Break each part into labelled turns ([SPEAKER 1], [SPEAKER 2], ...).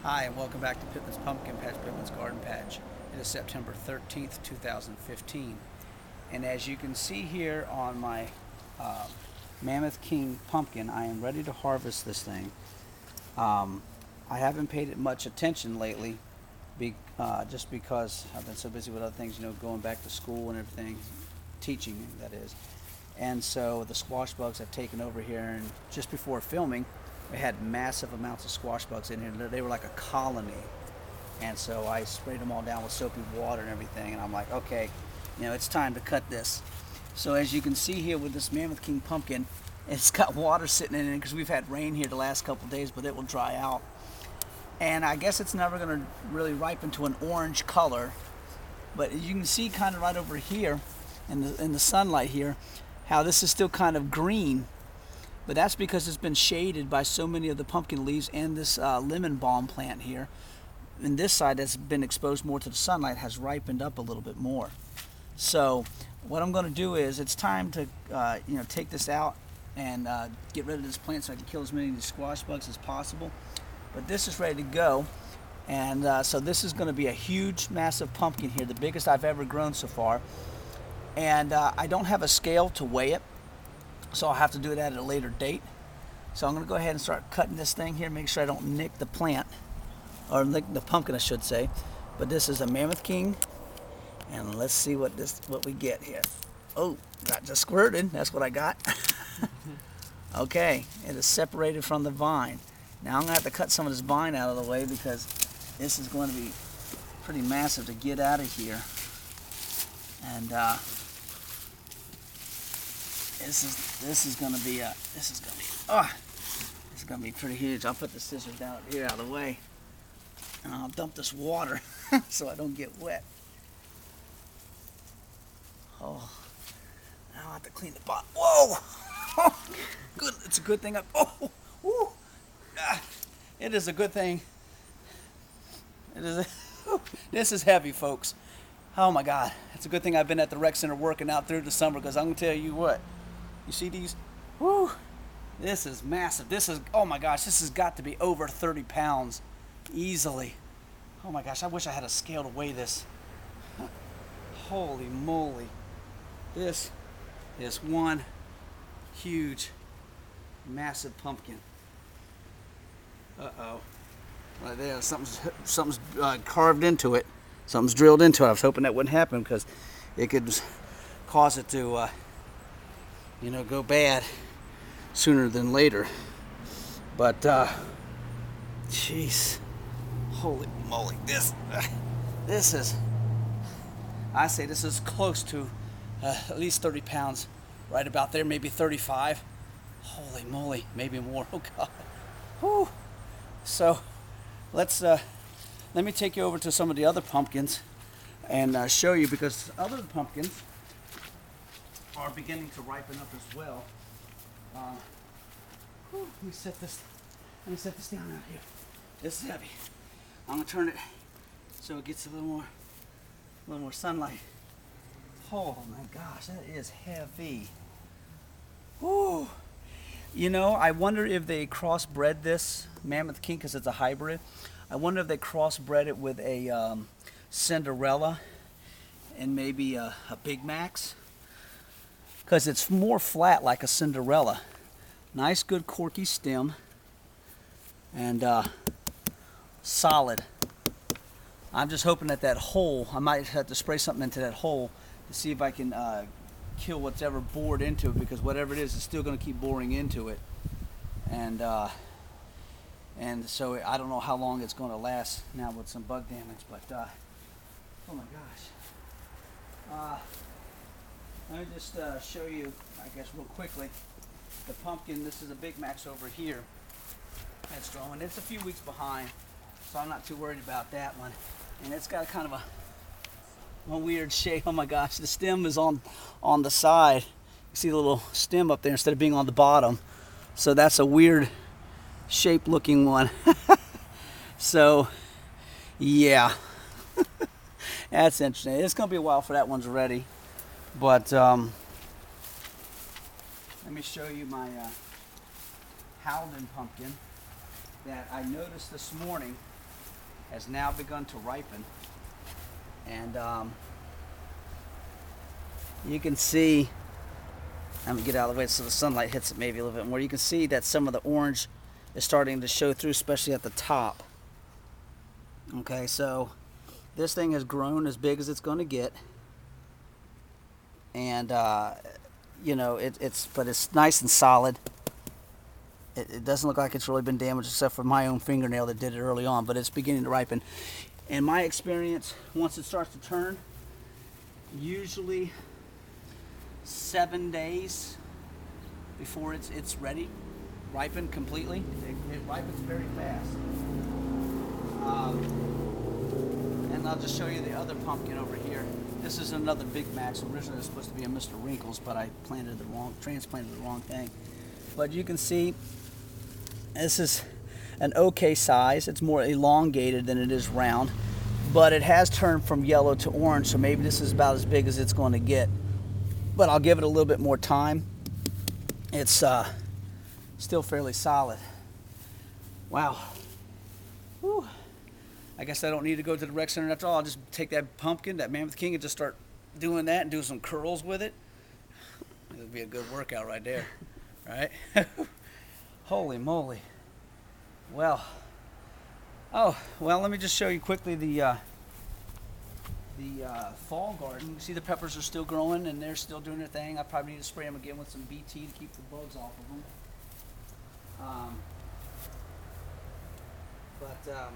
[SPEAKER 1] Hi, and welcome back to Pittman's Pumpkin Patch, Pittman's Garden Patch. It is September 13th, 2015. And as you can see here on my uh, Mammoth King pumpkin, I am ready to harvest this thing. I haven't paid it much attention lately, just because I've been so busy with other things, going back to school and everything, teaching, that is. And so the squash bugs have taken over here, and just before filming, we had massive amounts of squash bugs in here. They were like a colony. And so I sprayed them all down with soapy water and everything, and I'm like, okay, it's time to cut this. So as you can see here with this Mammoth King pumpkin, it's got water sitting in it because we've had rain here the last couple of days, but it will dry out. And I guess it's never going to really ripen to an orange color, but you can see kind of right over here in the sunlight here how this is still kind of green, but that's because it's been shaded by so many of the pumpkin leaves and this lemon balm plant here. And this side that's been exposed more to the sunlight has ripened up a little bit more. So what I'm going to do is it's time to take this out and get rid of this plant so I can kill as many of these squash bugs as possible. But this is ready to go, and so this is going to be a huge, massive pumpkin here, the biggest I've ever grown so far. And I don't have a scale to weigh it, so I'll have to do it at a later date. So I'm going to go ahead and start cutting this thing here, make sure I don't nick the plant, or nick the pumpkin I should say. But this is a Mammoth King, and let's see what we get here. Oh, got just squirted, that's what I got. Okay, it is separated from the vine. Now I'm going to have to cut some of this vine out of the way because this is going to be pretty massive to get out of here. And this is going to be pretty huge. I'll put the scissors down here out of the way, and I'll dump this water so I don't get wet. Oh, now I'll have to clean the bottom. Whoa! Good. It's a good thing woo! It is a good thing. This is heavy, folks. Oh my God. It's a good thing I've been at the rec center working out through the summer, because I'm going to tell you what. You see these? Woo! This is massive. Oh my gosh, this has got to be over 30 pounds easily. Oh my gosh, I wish I had a scale to weigh this. Holy moly. This is one huge, massive pumpkin. Uh-oh. Right there, something's carved into it. Something's drilled into it. I was hoping that wouldn't happen because it could cause it to, go bad sooner than later. But, jeez, holy moly, this is, I say this is close to at least 30 pounds, right about there, maybe 35. Holy moly, maybe more. Oh God. Whew. So let me take you over to some of the other pumpkins and show you, because other pumpkins are beginning to ripen up as well. Let me set this down out here. This is heavy. I'm gonna turn it so it gets a little more sunlight. Oh my gosh, that is heavy. Whew. I wonder if they crossbred this Mammoth King, because it's a hybrid. I wonder if they crossbred it with a Cinderella and maybe a Big Max, because it's more flat like a Cinderella. Nice, good, corky stem, and solid. I'm just hoping that hole, I might have to spray something into that hole to see if I can kill what's ever bored into it, because whatever it is still going to keep boring into it. And so I don't know how long it's going to last now with some bug damage, but oh my gosh. Let me just show you, I guess, real quickly, the pumpkin. This is a Big Max over here that's growing. It's a few weeks behind, so I'm not too worried about that one. And it's got kind of a weird shape. Oh my gosh, the stem is on the side. You see the little stem up there instead of being on the bottom. So that's a weird shape looking one. So yeah, that's interesting. It's gonna be a while for that one's ready, but let me show you my Howden pumpkin that I noticed this morning has now begun to ripen. And you can see, I'm gonna get out of the way so the sunlight hits it maybe a little bit more. You can see that some of the orange is starting to show through, especially at the top. Okay, so this thing has grown as big as it's going to get, and you know, but it's nice and solid. It doesn't look like it's really been damaged except for my own fingernail that did it early on, but it's beginning to ripen. In my experience, once it starts to turn, usually 7 days before it's ready, ripened completely. It ripens very fast. And I'll just show you the other pumpkin over here. This is another big match. Originally it was supposed to be a Mr. Wrinkles, but I transplanted the wrong thing. But you can see this is an okay size. It's more elongated than it is round, but it has turned from yellow to orange, so maybe this is about as big as it's going to get. But I'll give it a little bit more time. It's still fairly solid. Wow. Whew. I guess I don't need to go to the rec center after all. I'll just take that pumpkin, that Mammoth King, and just start doing that and do some curls with it. It'll be a good workout right there, right? Holy moly. Well, let me just show you quickly the fall garden. You can see the peppers are still growing and they're still doing their thing. I probably need to spray them again with some BT to keep the bugs off of them.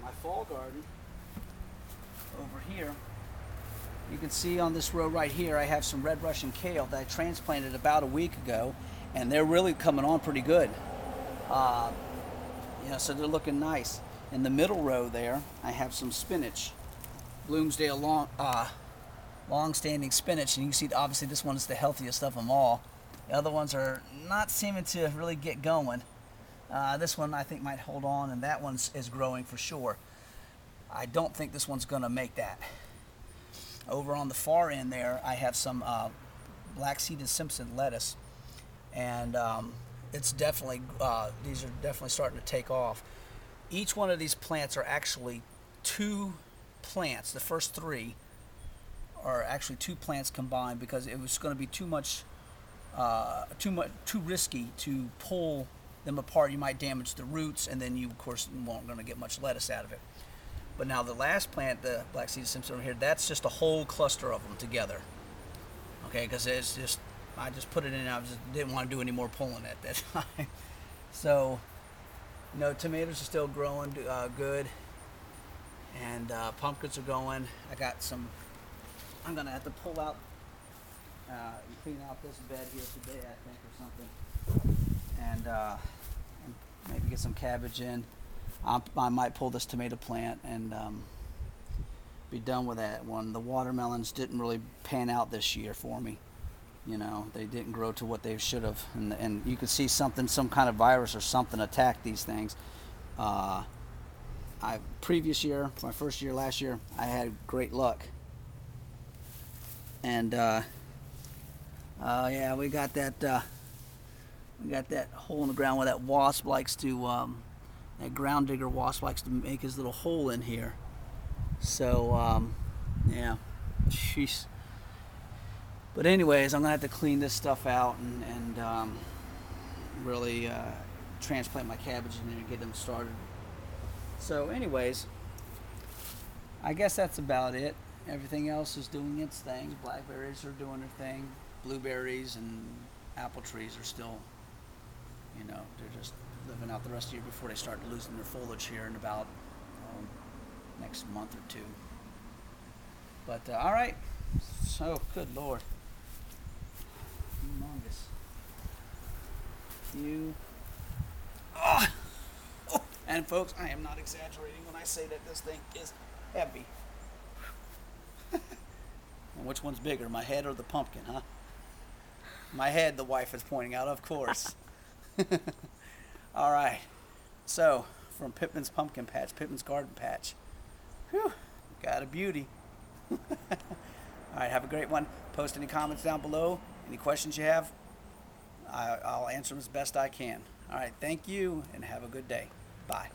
[SPEAKER 1] My fall garden over here, you can see on this row right here, I have some red Russian kale that I transplanted about a week ago, and they're really coming on pretty good. You know, so they're looking nice. In the middle row there, I have some spinach, Bloomsdale long-standing spinach, and you can see obviously this one is the healthiest of them all. The other ones are not seeming to really get going. This one I think might hold on, and that one is growing for sure. I don't think this one's going to make that. Over on the far end there, I have some black-seeded Simpson lettuce, and it's definitely these are definitely starting to take off. Each one of these plants are actually two plants. The first three are actually two plants combined because it was going to be too risky to pull them apart. You might damage the roots, and then you of course won't going to get much lettuce out of it. But now the last plant, the black-seeded Simpson over here, that's just a whole cluster of them together. Okay, because it's just I just put it in. Didn't want to do any more pulling at that time. So, you know, tomatoes are still growing good, and pumpkins are going. I got some. I'm gonna have to pull out and clean out this bed here today, I think, or something, and maybe get some cabbage in. I might pull this tomato plant and be done with that one. The watermelons didn't really pan out this year for me. You know, they didn't grow to what they should have, and you could see some kind of virus or something attacked these things. Previous year, my first year last year, I had great luck, and yeah, we got that hole in the ground where that wasp likes to, that ground digger wasp likes to make his little hole in here. So yeah, jeez. But anyways, I'm gonna have to clean this stuff out and really transplant my cabbage in there and get them started. So anyways, I guess that's about it. Everything else is doing its thing. Blackberries are doing their thing. Blueberries and apple trees are still, you know, they're just living out the rest of the year before they start losing their foliage here in about next month or two. But all right, so good Lord, humongous. And folks, I am not exaggerating when I say that this thing is heavy. And which one's bigger, my head or the pumpkin, huh? My head, the wife is pointing out, of course. All right, so from Pittman's pumpkin patch, Pittman's garden patch. Whew, got a beauty. All right, have a great one. Post any comments down below. Any questions you have, I'll answer them as best I can. All right, thank you, and have a good day. Bye.